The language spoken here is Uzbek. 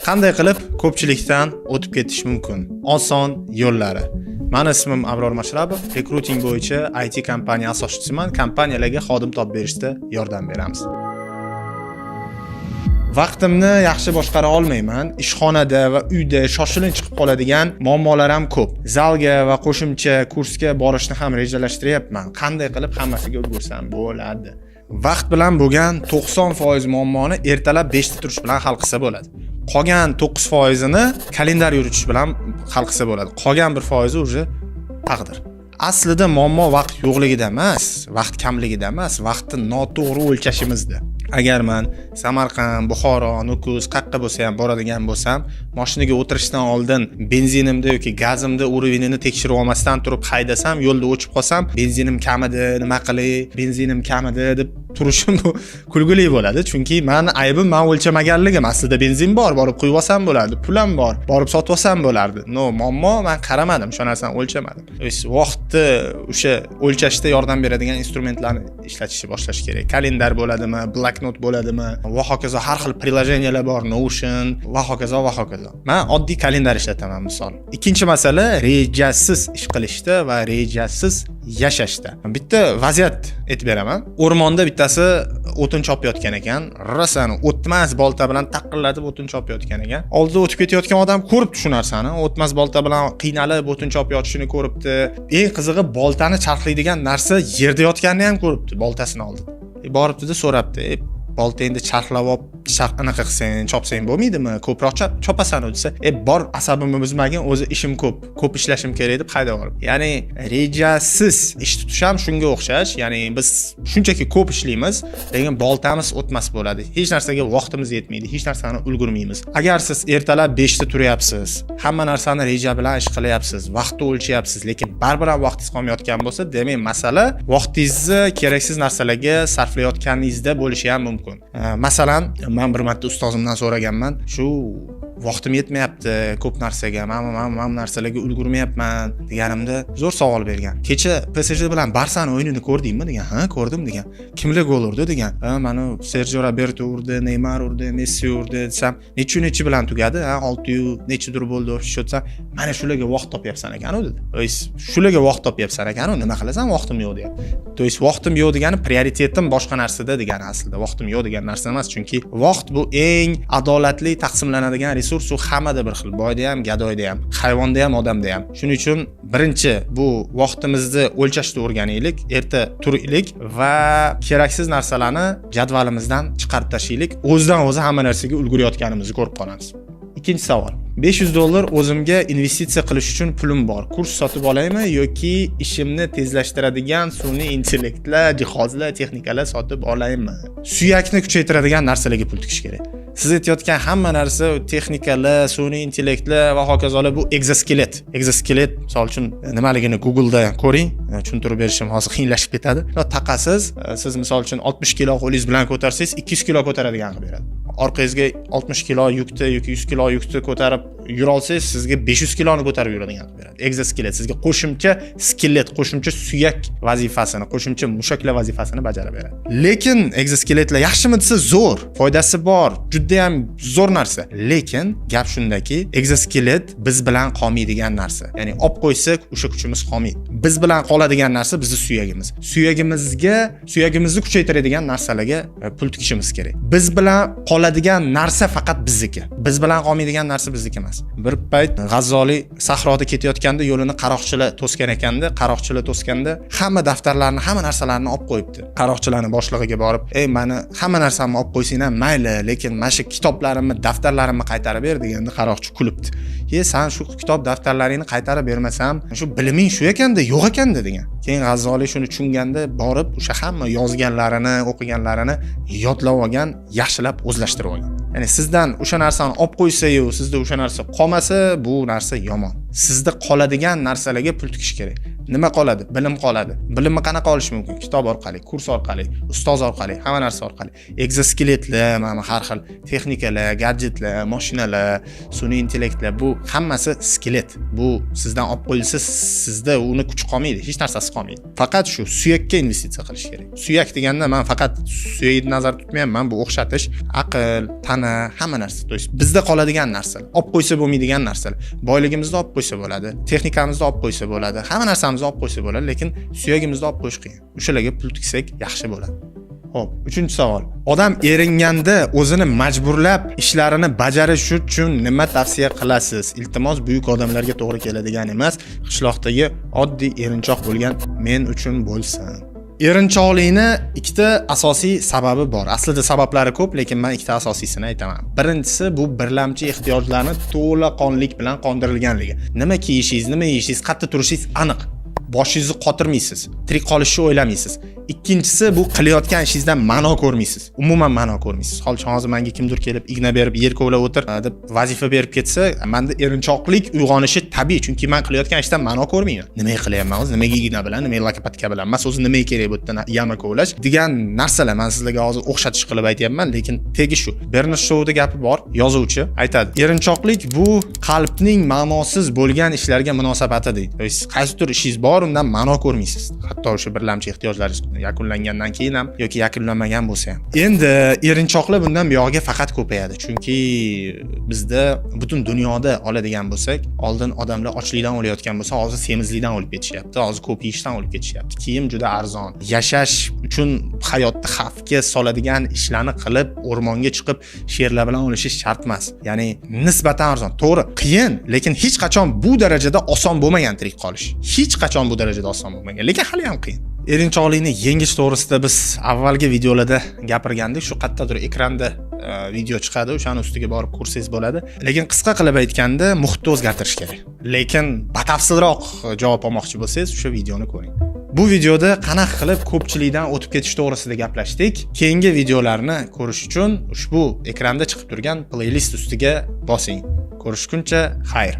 Qanday qilib ko'pchilikdan o'tib ketish mumkin? Oson yo'llari. Meni ismim Abror Mashrabov, rekruting bo'yicha IT kompaniya asoschisiman. Kompaniyalarga xodim topib berishda yordam beramiz. Vaqtimni yaxshi boshqara olmayman. Ishxonada va uyda shoshilinch chiqib qoladigan muammolar ham ko'p. Zalga va qo'shimcha kursga borishni ham rejalashtiryapman. Qanday qilib hammasiga ulgursam bo'ladi? Vaqt bilan bo'lgan 90% muammoni ertalab 5 ta turish bilan hal qilsa bo'ladi. Qolgan 9%ni kalendar yuritish bilan hal qilsa bo'ladi. Qolgan 1% уже taqdir. Aslida muammo vaqt yo'qligida emas, vaqt kamligida emas, vaqtni noto'g'ri o'lchashimizda. Agar men Samarqand, Buxoro, Nukus qayerga bo'lsa ham boradigan bo'lsam, mashinaga o'tirishdan oldin benzinimda yoki gazimda urovinini tekshirib olmasdan turib haydasam, yo'lda o'chib qolsam, benzinim kamidi, nima qilay, benzinim kamidi deb turishim bu kulgili bo'ladi. Chunki men aybim men o'lchamaganligim. Aslida benzin bor, borib quyib olsam bo'lardi. Pulim bor, borib sotib olsam bo'lardi. No, muammo men qaramadim, o'sha narsani o'lchamadim. Vaqtni o'sha o'lchashda yordam beradigan instrumentlarni ishlatishni boshlash kerak. Kalendar bo'ladimi, bloknot bo'ladimi, va hokazo har xil prilojenelar bor, Notion va hokazo va hokazo. Men oddiy kalendar ishlataman misol. Ikkinchi masala rejasiz ish qilishda va rejasiz yashashda. Bitta vaziyat aytib beraman. O'rmonda bittasi o'tin chopayotgan ekan. Rasani o'tmas bolta bilan taqillatib o'tin chopayotgan ekan. Oldida o'tib ketayotgan odam ko'ribdi shu narsani. O'tmas bolta bilan qiynalib o'tin chopayotishini ko'ribdi. Eng qizig'i boltani charxlaydigan narsa yerda yotganini ham ko'ribdi boltasini oldida. Boribdi-da so'rabdi. Boltangni charxlab olib, anaqa qilsang, chopsang bo'lmaydimi? Ko'proq chopasan desa, bor asabimni buzmagin, o'zi ishim ko'p ishlashim kerak deb hayda borib. Ya'ni rejasiz ish tutish ham shunga o'xshash. Ya'ni biz shunchaki ko'p ishlaymiz, lekin boltamiz o'tmas bo'ladi. Hech narsaga vaqtimiz yetmaydi, hech narsani ulgurmaymiz. Agar siz ertalab 5 ta turyapsiz, hamma narsani reja bilan ish qilyapsiz, vaqtni o'lchyapsiz, lekin baribir ham vaqtingiz qolmayotgan bo'lsa, demak masala vaqtingizni keraksiz narsalarga sarflayotganingizda bo'lishi ham mumkin. Masalan, men bir marta ustozimdan so'raganman, shu vaqtim yetmayapti ko'p narsaga, men narsalarga ulgurmayapman deganimda zo'r savol bergan. Kecha PSG bilan Barsani o'yinini ko'rdingmi degan. Ha, ko'rdim degan. Kimlar gol urdi degan. Mana Sergio Roberto urdi, Neymar urdi, Messi urdi desam, necha bilan tugadi? 6 nechidir bo'ldi o'sha. Mana shularga vaqt topyapsan ekan-ku dedi. Shularga vaqt topyapsan ekan-ku, nima qilasan? Vaqtim yo'q deyapti. To есть vaqtim yo'q degani prioritetim boshqa narsada degani aslida. Vaqtim yo'q degan narsa emas, chunki vaqt bu eng adolatli taqsimlanadigan resurs, u hammada bir xil. Boyda ham, gadoyda ham, hayvonda ham, odamda ham. Shuning uchun birinchi bu vaqtimizni o'lchashni o'rganaylik, erta turaylik va keraksiz narsalarni jadvalimizdan chiqarib tashlaylik. O'zidan o'zi hamma narsaga ulgurayotganimizni ko'rib qolamiz. Ikkinchi savol. $500 o'zimga investitsiya qilish uchun pulim bor. Kurs sotib olaymi yoki ishimni tezlashtiradigan sun'iy intellektlar, jihozlar, texnikalar sotib olaymi? Suyakni kuchaytiradigan narsalarga pul tikish kerak. Siz aytayotgan hamma narsa texnikalar, sun'iy intellektlar va hokazolar bu egzoskelet. Egzoskelet, misol uchun nimaligini Google'da ko'ring, tushuntirib berishim hozir qiyinlashib ketadi. Taqasiz, siz misol uchun 60 kilo qo'lingiz bilan ko'tarsangiz 200 kilo ko'taradigan qilib beradi. Orqangizga 60 kilo yukni yoki 100 kilo yukni ko'tarib yura olsangiz, sizga 500 kiloni ko'tarib yuradigan qilib beradi. Egzoskelet sizga qo'shimcha skelet, qo'shimcha suyak vazifasini, qo'shimcha mushaklar vazifasini bajarib beradi. Lekin egzoskeletlar yaxshimi desa zo'r, foydasi bor, juda ham zo'r narsa. Lekin gap shundaki, egzoskelet biz bilan qolmaydigan narsa. Ya'ni olib qo'ysak, o'sha kuchimiz qolmaydi. Biz bilan qoladigan narsa bizning suyagimiz. Suyagimizni kuchaytiradigan narsalarga pul tikishimiz kerak. Biz bilan qoladigan narsa faqat bizniki. Biz bilan qolmaydigan narsa bizniki emas. Bir payt G'azzoliy sahroda ketayotganda yo'lini qaroqchilar to'sgan ekanda, qaroqchilar to'sganda hamma daftarlarni, hamma narsalarni olib qo'yibdi. Qaroqchilarning boshlig'iga borib, meni hamma narsamni olib qo'ysang ham mayli, lekin mana shu kitoblarimni, daftarlarimni qaytarib ber deganda qaroqchi kulibdi. Sen shu kitob daftarlaringni qaytarib bermasam, shu biliming shu ekanda, yo'q ekanda degan. Keyin G'azzoliy shuni tushunganda borib, o'sha hamma yozganlarini, o'qiganlarini yodlab olgan, yaxshilab o'zlashtirib olgan. Ya'ni sizdan o'sha narsani olib qo'ysa-yu, sizda o'sha narsa qolmasa, bu narsa yomon. Sizda qoladigan narsalarga pul tikish kerak. Nima qoladi? Bilim qoladi. Bilimni qanaqa olish mumkin? Kitob orqali, kurs orqali, ustoz orqali, hamma narsa orqali. Egzoskeletlar, mana har xil texnikalar, gadjetlar, mashinalar, sun'iy intellektlar, bu hammasi skelet. Bu sizdan olib qo'yilsa, sizda uni kuchi qolmaydi, hech narsasi qolmaydi. Faqat shu suyakka investitsiya qilish kerak. Suyak deganda men faqat suyakni nazarda tutmayapman, bu o'xshatish, aql, tana, hamma narsa. To есть bizda qoladigan narsalar, olib qo'ysa bo'lmaydigan narsalar. Boyligimizni olib qo'ysa bo'ladi, texnikamizni olib qo'ysa bo'ladi, hamma narsamizni olib qo'ysa bo'ladi, lekin suyagimizni olib qo'yish qiyin. O'shalarga pul tiksak yaxshi bo'ladi. Xo'p, 3-savol. Odam eringanida o'zini majburlab ishlarini bajarish uchun nima tavsiya qilasiz? Iltimos buyuk odamlarga to'g'ri keladigan emas, qishloqdagi oddiy erinchoq bo'lgan men uchun bo'lsin. Erinchoqlikni ikkita asosiy sababi bor. Aslida sabablari ko'p, lekin men ikkita asosiysini aytaman. Birinchisi bu birlamchi ehtiyojlarni to'laqonlik bilan qondirilganligi. Nima kiyishingiz, nima yeyishingiz, qayerda turishingiz aniq. Boshingizni qotirmaysiz, tirik qolishni o'ylamaysiz. Ikkinchisi bu qilayotgan ishingizdan ma'no ko'rmaysiz. Umuman ma'no ko'rmaysiz. Hozir menga kimdir kelib igna berib, yer kovlab o'tir deb vazifa berib ketsa, menda erinchoqlik uyg'onishi tabiiy, chunki men qilayotgan ishdan ma'no ko'rmayman. Nimaga qilyapman o'zi? Nimaga igna bilan, nimaga lokopatka bilan? Mas o'zi nimaga kerak bu yerda yama kovlash degan narsalar men sizlarga hozir o'xshatish qilib aytyapman, lekin tegi shu. Bernish Show'da gapi bor, yozuvchi aytadi. Erinchoqlik bu qalbning ma'nosiz bo'lgan ishlarga munosabati deydi. To есть qaysidir ishingiz bor, undan ma'no ko'rmaysiz. Hatto o'sha birlamchi ehtiyojlaringiz yakunlangandan keyin ham yoki yakunlanmagan bo'lsa ham. Endi erinchoqlar bundan buyog'iga faqat ko'payadi. Chunki bizda butun dunyoda oladigan bo'lsak, oldin odamlar ochlikdan o'layotgan bo'lsa, hozir semizlikdan o'lib ketishyapti. Hozir ko'p yeyishdan o'lib ketishyapti. Kiyim juda arzon. Yashash uchun hayotni xavfga soladigan ishlarni qilib, o'rmonga chiqib, sherlar bilan o'lishish shart emas. Ya'ni nisbatan arzon. To'g'ri, qiyin, lekin hech qachon bu darajada oson bo'lmagan tirik qolish. Hech qachon bu darajada oson bo'lmagan, lekin hali ham qiyin. Erinchoqlikni yengish to'g'risida biz avvalgi videolarda gapirgandik. Shu qayerdadir ekranda video chiqadi, o'shani ustiga borib ko'rsangiz bo'ladi. Lekin qisqa qilib aytganda, muhitni o'zgartirish kerak. Lekin batafsilroq javob olmoqchi bo'lsangiz, o'sha videoni ko'ring. Bu videoda qanaqa qilib ko'pchilikdan o'tib ketish to'g'risida gaplashdik. Keyingi videolarni ko'rish uchun ushbu ekranda chiqib turgan playlist ustiga bosing. Ko'rishguncha xayr.